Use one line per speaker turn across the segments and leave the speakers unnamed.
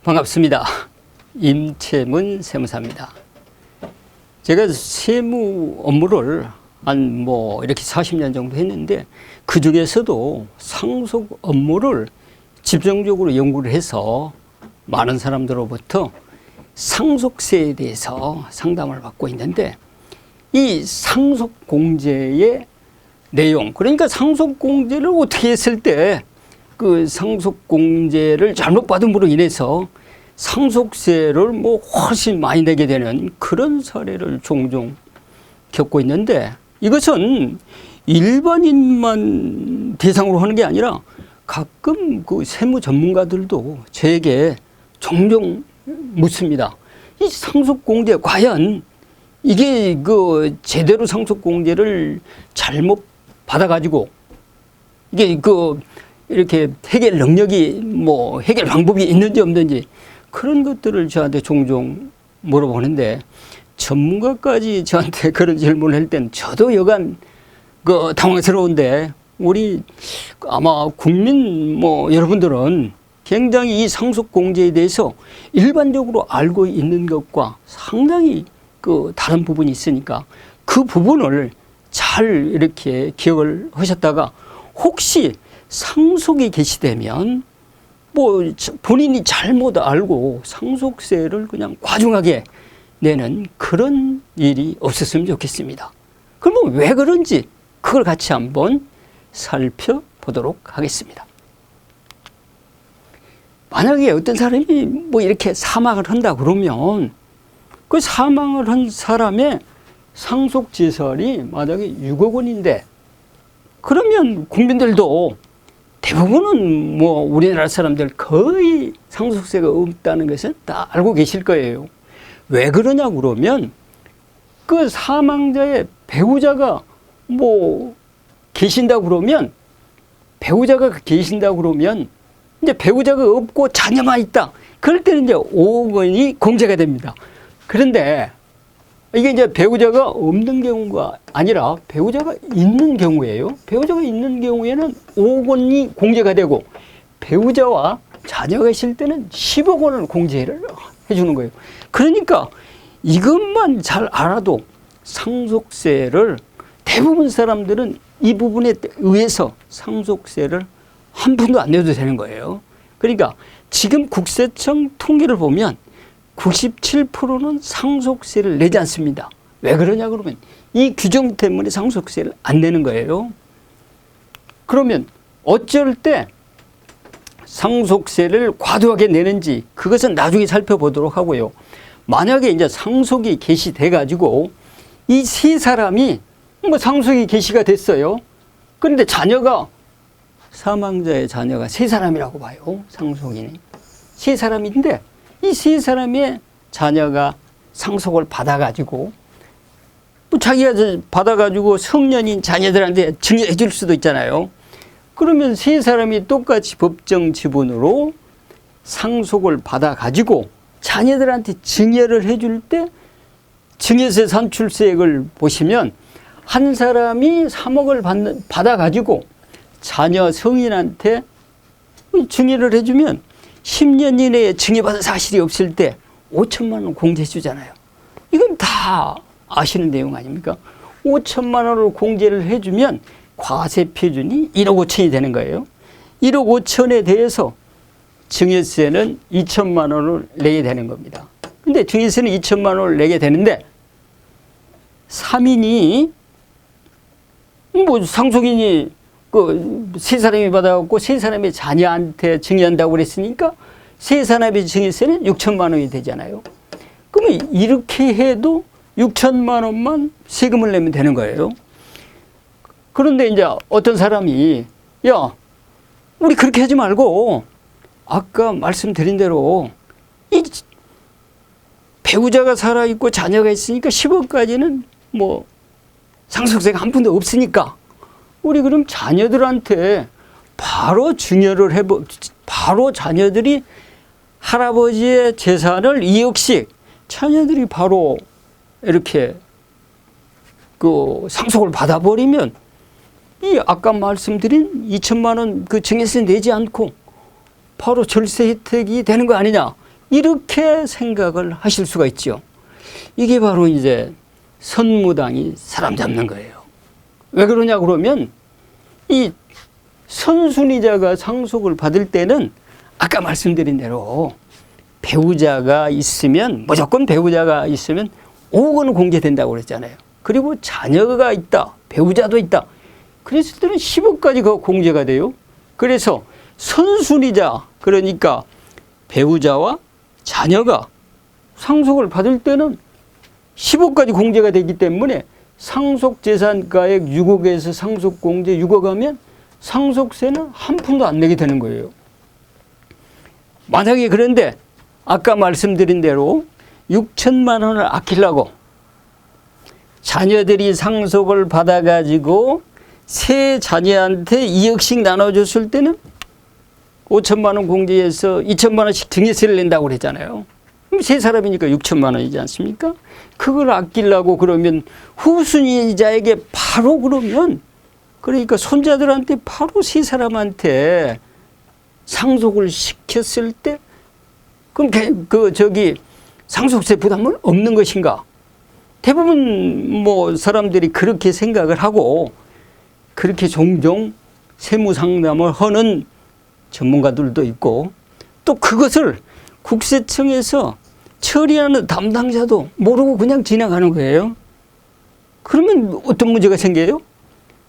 반갑습니다. 임채문 세무사입니다. 제가 세무 업무를 한 이렇게 40년 정도 했는데, 그 중에서도 상속 업무를 집중적으로 연구를 해서 많은 사람들로부터 상속세에 대해서 상담을 받고 있는데, 이 상속공제의 내용, 그러니까 상속공제를 어떻게 했을 때 그 상속공제를 잘못 받음으로 인해서 상속세를 훨씬 많이 내게 되는 그런 사례를 종종 겪고 있는데, 이것은 일반인만 대상으로 하는 게 아니라 가끔 그 세무 전문가들도 저에게 종종 묻습니다. 이 상속공제 과연 이게 제대로 상속공제를 잘못 받아가지고 이게 이렇게 해결 능력이 해결 방법이 있는지 없는지 그런 것들을 저한테 종종 물어보는데, 전문가까지 저한테 그런 질문을 할 땐 저도 여간 당황스러운데, 우리 아마 국민 여러분들은 굉장히 이 상속공제에 대해서 일반적으로 알고 있는 것과 상당히 다른 부분이 있으니까 그 부분을 잘 이렇게 기억을 하셨다가, 혹시 상속이 개시되면 본인이 잘못 알고 상속세를 그냥 과중하게 내는 그런 일이 없었으면 좋겠습니다. 그러면 왜 그런지 그걸 같이 한번 살펴보도록 하겠습니다. 만약에 어떤 사람이 이렇게 사망을 한다 그러면, 그 사망을 한 사람의 상속재산이 만약에 6억 원인데, 그러면 국민들도 대부분은 우리나라 사람들 거의 상속세가 없다는 것은 다 알고 계실 거예요. 왜 그러냐 그러면, 그 사망자의 배우자가 계신다 그러면, 이제 배우자가 없고 자녀만 있다. 그럴 때는 이제 5억 원이 공제가 됩니다. 그런데 이게 이제 배우자가 없는 경우가 아니라 배우자가 있는 경우예요. 배우자가 있는 경우에는 5억 원이 공제가 되고, 배우자와 자녀가 있을 때는 10억 원을 공제를 해주는 거예요. 그러니까 이것만 잘 알아도 상속세를, 대부분 사람들은 이 부분에 의해서 상속세를 한 푼도 안 내도 되는 거예요. 그러니까 지금 국세청 통계를 보면 97%는 상속세를 내지 않습니다. 왜 그러냐 그러면 이 규정 때문에 상속세를 안 내는 거예요. 그러면 어쩔 때 상속세를 과도하게 내는지 그것은 나중에 살펴보도록 하고요. 만약에 이제 상속이 개시돼 가지고 이 세 사람이 상속이 개시가 됐어요. 그런데 사망자의 자녀가 세 사람이라고 봐요. 상속인이 세 사람인데, 이 세 사람의 자녀가 상속을 받아가지고 자기가 받아가지고 성년인 자녀들한테 증여해 줄 수도 있잖아요. 그러면 세 사람이 똑같이 법정 지분으로 상속을 받아가지고 자녀들한테 증여를 해줄 때 증여세 산출세액을 보시면, 한 사람이 3억을 받아가지고 자녀 성인한테 증여를 해주면 10년 이내에 증여받은 사실이 없을 때 5천만 원 공제해 주잖아요. 이건 다 아시는 내용 아닙니까? 5천만 원을 공제를 해주면 과세 표준이 1억 5천이 되는 거예요. 1억 5천에 대해서 증여세는 2천만 원을 내게 되는 겁니다. 근데 증여세는 2천만 원을 내게 되는데, 3인이 상속인이 세 사람이 받아갖고 세 사람의 자녀한테 증여한다고 그랬으니까 세 사람의 증여세는 6천만 원이 되잖아요. 그러면 이렇게 해도 6천만 원만 세금을 내면 되는 거예요. 그런데 이제 어떤 사람이, 야, 우리 그렇게 하지 말고 아까 말씀드린 대로 이 배우자가 살아있고 자녀가 있으니까 10억까지는 상속세가 한 푼도 없으니까 우리 그럼 자녀들한테 바로 증여를 바로 자녀들이 할아버지의 재산을 2억씩 자녀들이 바로 이렇게 상속을 받아버리면, 이 아까 말씀드린 2천만 원 증여세 내지 않고 바로 절세 혜택이 되는 거 아니냐. 이렇게 생각을 하실 수가 있죠. 이게 바로 이제 선무당이 사람 잡는 거예요. 왜 그러냐 그러면 이 선순위자가 상속을 받을 때는 아까 말씀드린 대로 배우자가 있으면 무조건 배우자가 있으면 5억 원은 공제된다고 그랬잖아요. 그리고 자녀가 있다. 배우자도 있다. 그랬을 때는 10억까지 공제가 돼요. 그래서 선순위자 그러니까 배우자와 자녀가 상속을 받을 때는 10억까지 공제가 되기 때문에 상속재산가액 6억에서 상속공제 6억 하면 상속세는 한 푼도 안 내게 되는 거예요. 만약에 그런데 아까 말씀드린 대로 6천만 원을 아끼려고 자녀들이 상속을 받아가지고 세 자녀한테 2억씩 나눠줬을 때는 5천만 원 공제해서 2천만 원씩 증여세를 낸다고 그랬잖아요. 그럼 세 사람이니까 6천만 원이지 않습니까? 그걸 아끼려고 그러면 후순위자에게 바로 그러면 그러니까 손자들한테 바로 세 사람한테 상속을 시켰을 때 그럼 상속세 부담은 없는 것인가? 대부분 사람들이 그렇게 생각을 하고 그렇게 종종 세무 상담을 하는 전문가들도 있고 또 그것을 국세청에서 처리하는 담당자도 모르고 그냥 지나가는 거예요. 그러면 어떤 문제가 생겨요?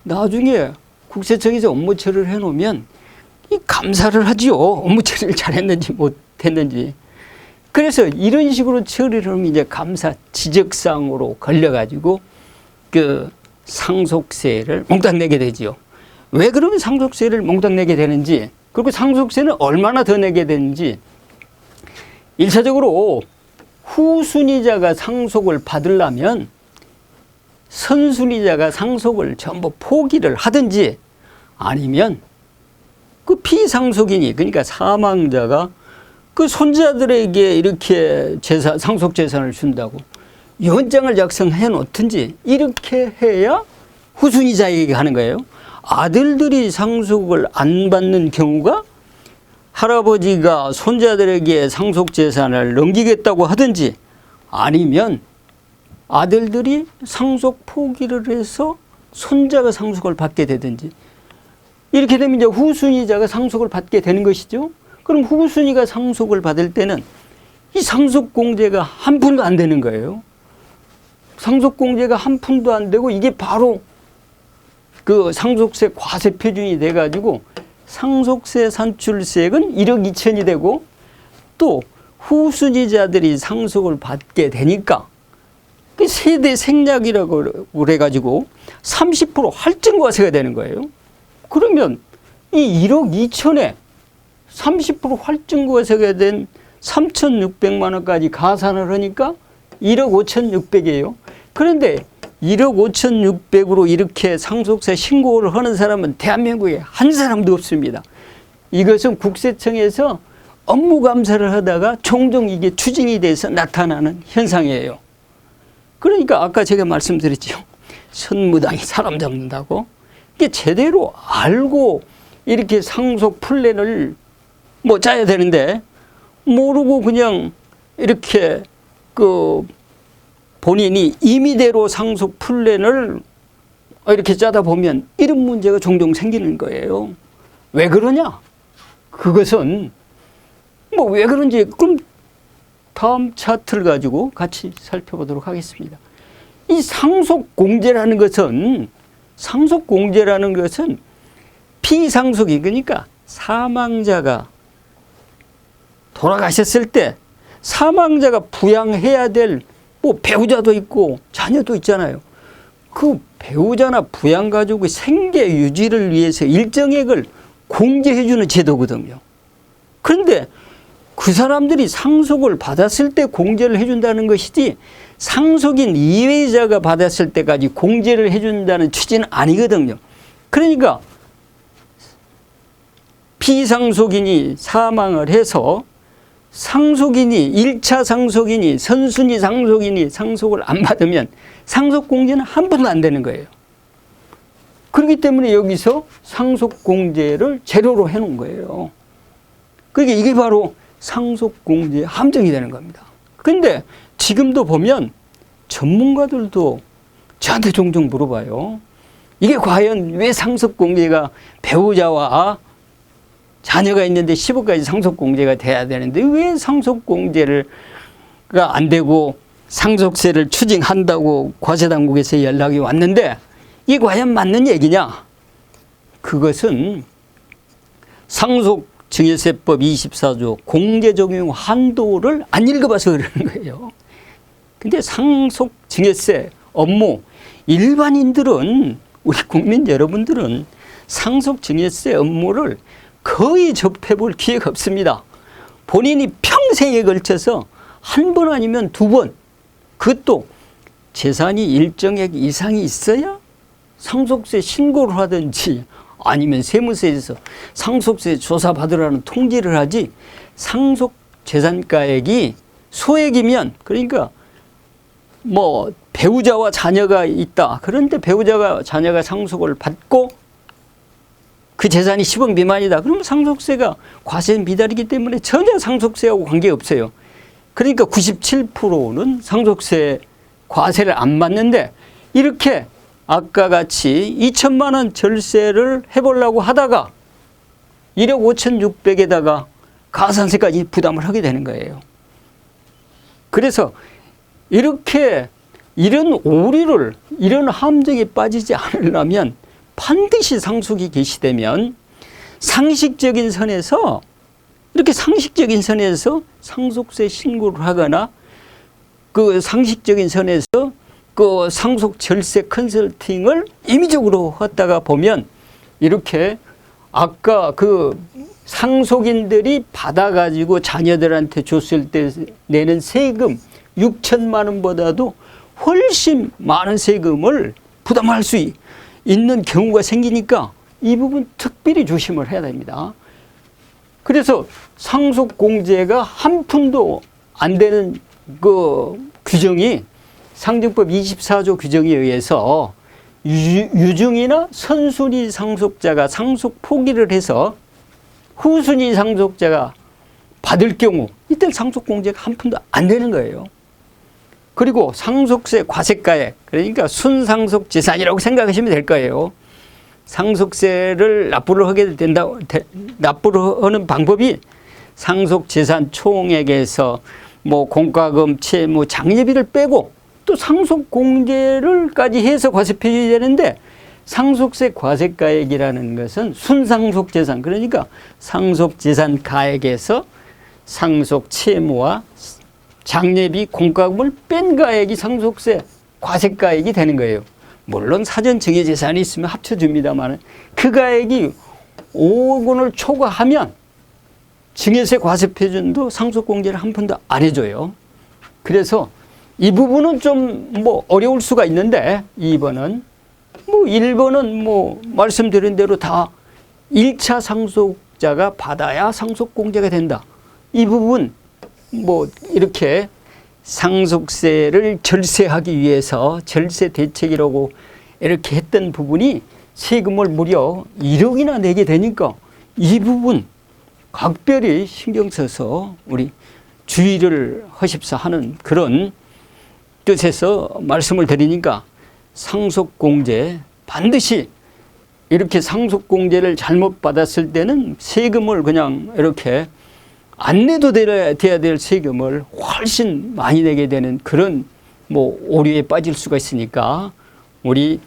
나중에 국세청에서 업무 처리를 해놓으면 이 감사를 하지요. 업무 처리를 잘했는지 못했는지. 그래서 이런 식으로 처리를 하면 이제 감사 지적사항으로 걸려가지고 그 상속세를 몽땅 내게 되지요. 왜 그러면 상속세를 몽땅 내게 되는지 그리고 상속세는 얼마나 더 내게 되는지 1차적으로 후순위자가 상속을 받으려면 선순위자가 상속을 전부 포기를 하든지 아니면 그 피상속인이 그러니까 사망자가 그 손자들에게 이렇게 상속재산을 준다고 유언장을 작성해 놓든지 이렇게 해야 후순위자에게 하는 거예요. 아들들이 상속을 안 받는 경우가 할아버지가 손자들에게 상속재산을 넘기겠다고 하든지 아니면 아들들이 상속 포기를 해서 손자가 상속을 받게 되든지 이렇게 되면 이제 후순위자가 상속을 받게 되는 것이죠. 그럼 후순위가 상속을 받을 때는 이 상속공제가 한 푼도 안 되는 거예요. 상속공제가 한 푼도 안 되고 이게 바로 그 상속세 과세 표준이 돼가지고 상속세 산출세액은 1억 2천이 되고 또 후순위자들이 상속을 받게 되니까 그 세대 생략이라고 그래가지고 30% 할증과세가 되는 거예요. 그러면 이 1억 2천에 30% 할증과세가 된 3,600만 원까지 가산을 하니까 1억 5,600이에요. 그런데 1억 5,600으로 이렇게 상속세 신고를 하는 사람은 대한민국에 한 사람도 없습니다. 이것은 국세청에서 업무 감사를 하다가 종종 이게 추징이 돼서 나타나는 현상이에요. 그러니까 아까 제가 말씀드렸죠. 선무당이 사람 잡는다고. 이게 제대로 알고 이렇게 상속 플랜을 짜야 되는데 모르고 그냥 이렇게 본인이 임의대로 상속 플랜을 이렇게 짜다 보면 이런 문제가 종종 생기는 거예요. 왜 그러냐? 그것은 왜 그런지 그럼 다음 차트를 가지고 같이 살펴보도록 하겠습니다. 이 상속공제라는 것은 피상속이 그러니까 사망자가 돌아가셨을 때 사망자가 부양해야 될 배우자도 있고 자녀도 있잖아요. 그 배우자나 부양가족의 생계 유지를 위해서 일정액을 공제해 주는 제도거든요. 그런데 그 사람들이 상속을 받았을 때 공제를 해준다는 것이지 상속인 이외자가 받았을 때까지 공제를 해준다는 취지는 아니거든요. 그러니까 피상속인이 사망을 해서 상속인이 1차 상속인이 선순위 상속인이 상속을 안 받으면 상속공제는 한 푼도 안 되는 거예요. 그렇기 때문에 여기서 상속공제를 제로로 해놓은 거예요. 그러니까 이게 바로 상속공제의 함정이 되는 겁니다. 근데 지금도 보면 전문가들도 저한테 종종 물어봐요. 이게 과연 왜 상속공제가 배우자와 자녀가 있는데 10억까지 상속공제가 돼야 되는데 왜 상속공제가 안 되고 상속세를 추징한다고 과세당국에서 연락이 왔는데 이게 과연 맞는 얘기냐? 그것은 상속증여세법 24조 공제 적용 한도를 안 읽어봐서 그러는 거예요. 근데 상속증여세 업무 일반인들은 우리 국민 여러분들은 상속증여세 업무를 거의 접해볼 기회가 없습니다. 본인이 평생에 걸쳐서 한 번 아니면 두 번, 그것도 재산이 일정액 이상이 있어야 상속세 신고를 하든지 아니면 세무서에서 상속세 조사받으라는 통지를 하지, 상속재산가액이 소액이면, 그러니까 뭐 배우자와 자녀가 있다. 그런데 배우자가 자녀가 상속을 받고 그 재산이 10억 미만이다. 그러면 상속세가 과세 미달이기 때문에 전혀 상속세하고 관계없어요. 그러니까 97%는 상속세 과세를 안 받는데, 이렇게 아까 같이 2천만 원 절세를 해보려고 하다가 1억 5,600에다가 가산세까지 부담을 하게 되는 거예요. 그래서 이렇게 이런 오류를, 이런 함정에 빠지지 않으려면 반드시 상속이 개시되면 상식적인 선에서, 이렇게 상식적인 선에서 상속세 신고를 하거나 그 상식적인 선에서 그 상속 절세 컨설팅을 임의적으로 했다가 보면, 이렇게 아까 그 상속인들이 받아가지고 자녀들한테 줬을 때 내는 세금 6천만 원보다도 훨씬 많은 세금을 부담할 수 있는 경우가 생기니까 이 부분 특별히 조심을 해야 됩니다. 그래서 상속공제가 한 푼도 안 되는 그 규정이 상정법 24조 규정에 의해서 유증이나 선순위 상속자가 상속 포기를 해서 후순위 상속자가 받을 경우, 이때 상속공제가 한 푼도 안 되는 거예요. 그리고 상속세 과세가액, 그러니까 순상속 재산이라고 생각하시면 될 거예요. 상속세를 납부를 하게 된다고, 납부를 하는 방법이 상속 재산 총액에서 뭐 공과금, 채무, 장려비를 빼고 또 상속 공제를까지 해서 과세 표준이 되는데, 상속세 과세가액이라는 것은 순상속 재산, 그러니까 상속 재산 가액에서 상속 채무와 장려비, 공과금을 뺀 가액이 상속세 과세가액이 되는 거예요. 물론 사전 증여 재산이 있으면 합쳐줍니다만 그 가액이 5억 원을 초과하면 증여세 과세 표준도 상속공제를 한 푼도 안 해줘요. 그래서 이 부분은 좀 뭐 어려울 수가 있는데, 2번은 뭐 1번은 뭐 말씀드린 대로 다 1차 상속자가 받아야 상속공제가 된다. 이 부분 뭐 이렇게 상속세를 절세하기 위해서 절세 대책이라고 이렇게 했던 부분이 세금을 무려 1억이나 내게 되니까 이 부분 각별히 신경 써서 우리 주의를 하십사 하는 그런 뜻에서 말씀을 드리니까, 상속공제 반드시 이렇게 상속공제를 잘못 받았을 때는 세금을 그냥 이렇게 안 내도 돼야 될 세금을 훨씬 많이 내게 되는 그런 뭐 오류에 빠질 수가 있으니까, 우리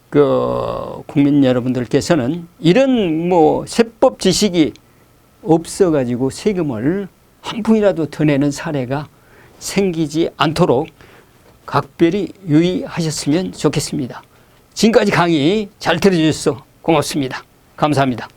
그 국민 여러분들께서는 이런 뭐 세법 지식이 없어 가지고 세금을 한 푼이라도 더 내는 사례가 생기지 않도록 각별히 유의하셨으면 좋겠습니다. 지금까지 강의 잘 들어주셔서 고맙습니다. 감사합니다.